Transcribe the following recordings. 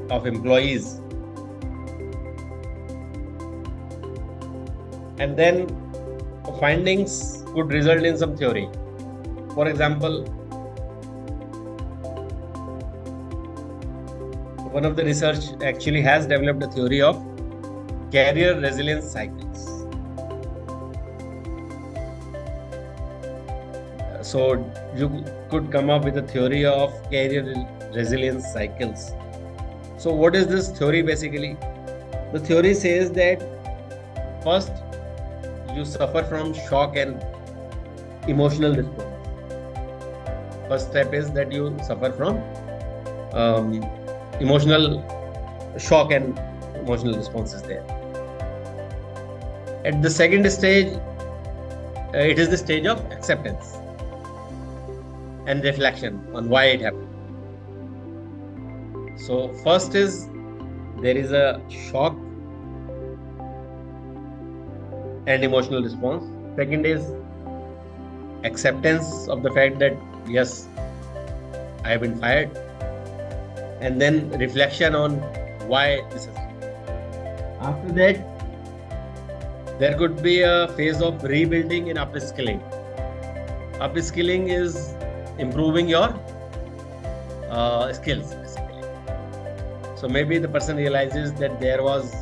of employees. And then findings could result in some theory. For example, one of the research actually has developed a theory of career resilience cycles. So you could come up with a theory of career resilience cycles. So what is this theory basically? The theory says that first you suffer from shock and emotional response. First step is that you suffer from emotional shock and emotional responses there. At the second stage, it is the stage of acceptance and reflection on why it happened. So first is there is a shock and emotional response. Second is acceptance of the fact that yes, I have been fired, and then reflection on why this is. After that, there could be a phase of rebuilding and upskilling. Upskilling is improving your skills basically. So maybe the person realizes that there was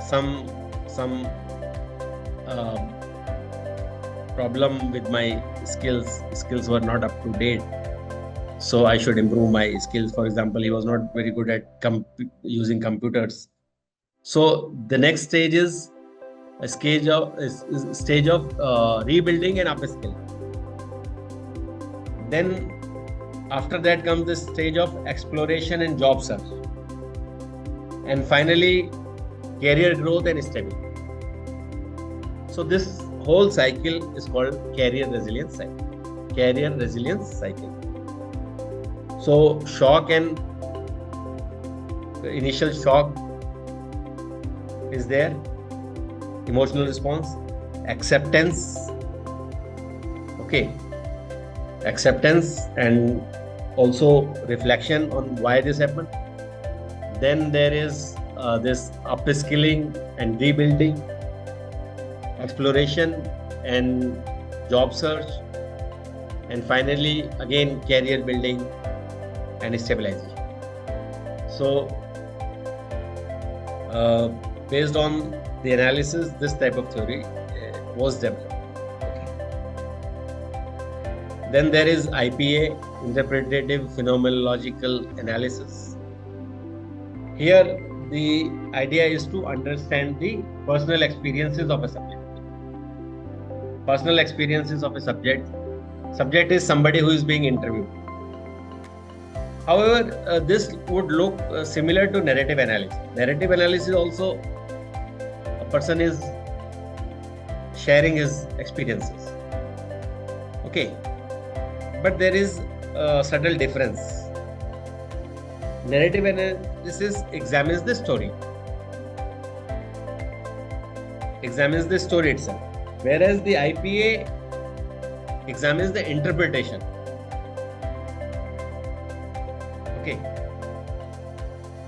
some problem with my skills. Skills were not up to date, so I should improve my skills. For example, he was not very good at using computers. So the next stage is a stage of rebuilding and upskilling. Then after that comes the stage of exploration and job search, and finally career growth and stability. So this whole cycle is called career resilience cycle. Career resilience cycle. So shock and initial shock is there, emotional response, acceptance, okay, acceptance and also reflection on why this happened. Then there is this upskilling and rebuilding, exploration and job search, and finally again career building and stabilization. So based on the analysis, this type of theory was developed. Okay. Then there is IPA, interpretative phenomenological analysis. Here the idea is to understand the personal experiences of a subject. Personal experiences of a subject. Subject is somebody who is being interviewed. However, this would look similar to narrative analysis. Narrative analysis also, a person is sharing his experiences. Okay, but there is a subtle difference. Narrative analysis examines the story. Examines the story itself. Whereas the IPA examines the interpretation. Okay.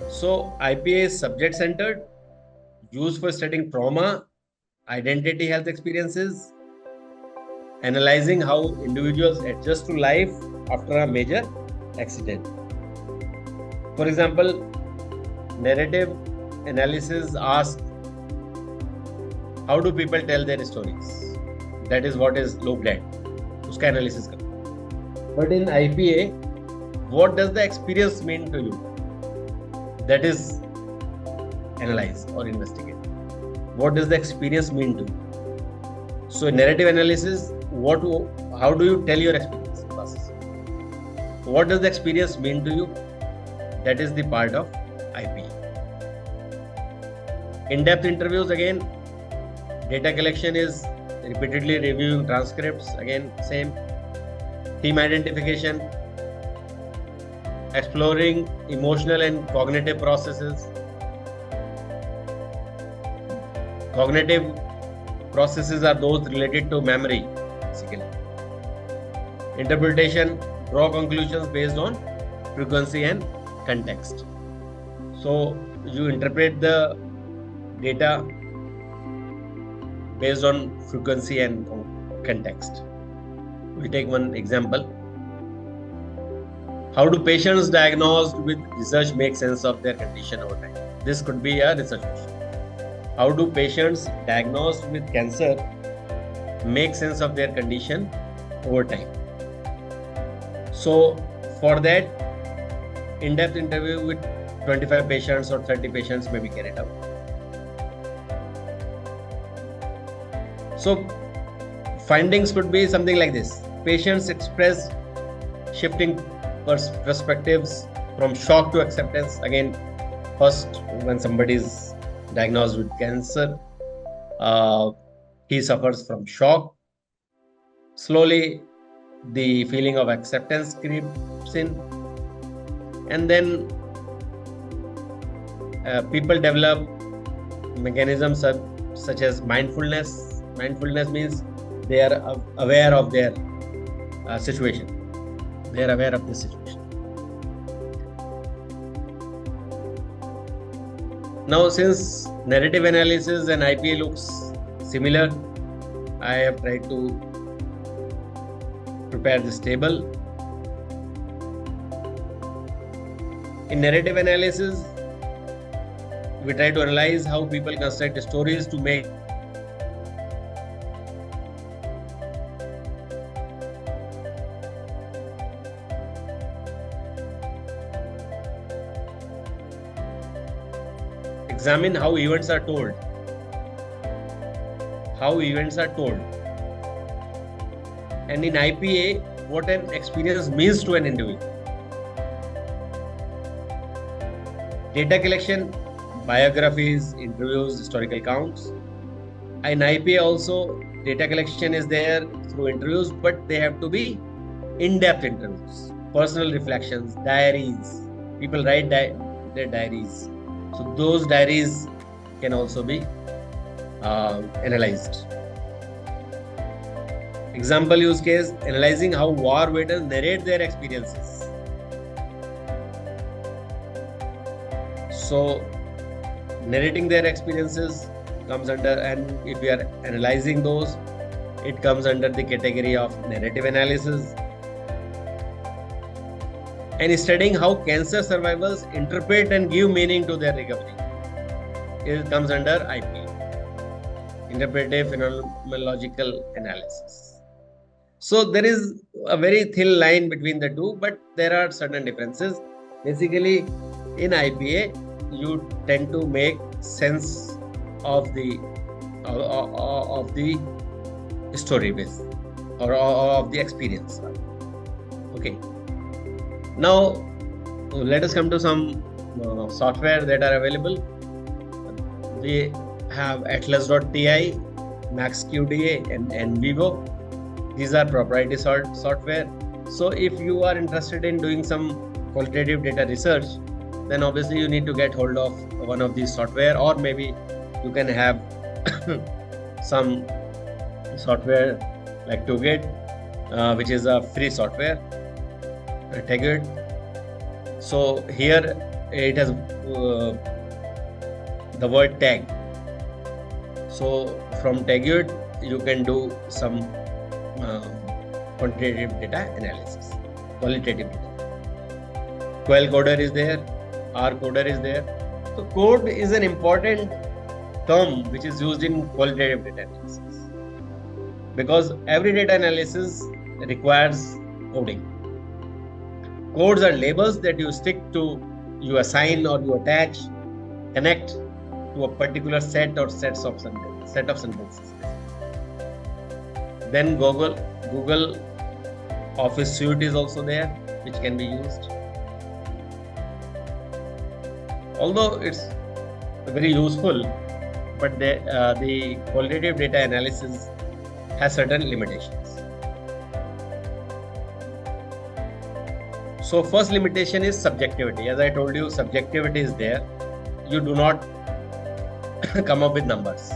So IPA is subject-centered, used for studying trauma, identity health experiences, analyzing how individuals adjust to life after a major accident. For example, narrative analysis asks, how do people tell their stories? That is what is looked at. Uska analysis karo. But in IPA, what does the experience mean to you? That is analyzed or investigated. What does the experience mean to you? So in narrative analysis, how do you tell your experience? What does the experience mean to you? That is the part of IPA. In-depth interviews, again, data collection is repeatedly reviewing transcripts, again same. Team identification, exploring emotional and cognitive processes. Cognitive processes are those related to memory, basically. Interpretation, draw conclusions based on frequency and context. So you interpret the data based on frequency and context. We take one example. How do patients diagnosed with research make sense of their condition over time? This could be a research question. How do patients diagnosed with cancer make sense of their condition over time? So for that, in-depth interview with 25 patients or 30 patients may be carried out. So findings could be something like this. Patients express shifting perspectives from shock to acceptance. Again, first, when somebody is diagnosed with cancer, he suffers from shock. Slowly, the feeling of acceptance creeps in. And then people develop mechanisms such as mindfulness. Mindfulness means they are aware of their situation. They are aware of the situation. Now, since narrative analysis and IPA looks similar, I have tried to prepare this table. In narrative analysis, we try to analyze how people construct stories to make examine how events are told. And in IPA, what an experience means to an individual. Data collection, biographies, interviews, historical counts. In IPA also, data collection is there through interviews, but they have to be in-depth interviews, personal reflections, diaries. People write their diaries. So those diaries can also be analyzed. Example use case, analyzing how war veterans narrate their experiences. So narrating their experiences comes under, and if we are analyzing those, it comes under the category of narrative analysis. And studying how cancer survivors interpret and give meaning to their recovery. It comes under IPA, interpretive phenomenological analysis. So there is a very thin line between the two, but there are certain differences. Basically, in IPA, you tend to make sense of the story base or of the experience. Okay. Now, let us come to some software that are available. We have Atlas.ti, MaxQDA, and NVivo. These are proprietary software. So if you are interested in doing some qualitative data research, then obviously you need to get hold of one of these software, or maybe you can have some software like Togate, which is a free software. Teguet. So here it has the word tag. So from Teguet you can do some quantitative data analysis, qualitative data. Quell coder is there, R coder is there. So code is an important term which is used in qualitative data analysis, because every data analysis requires coding. Codes are labels that you stick to, you assign or you attach, connect to a particular set or set of sentences. Then Google Office Suite is also there, which can be used. Although it's very useful, but the qualitative data analysis has certain limitations. So first limitation is subjectivity. As I told you, subjectivity is there. You do not come up with numbers.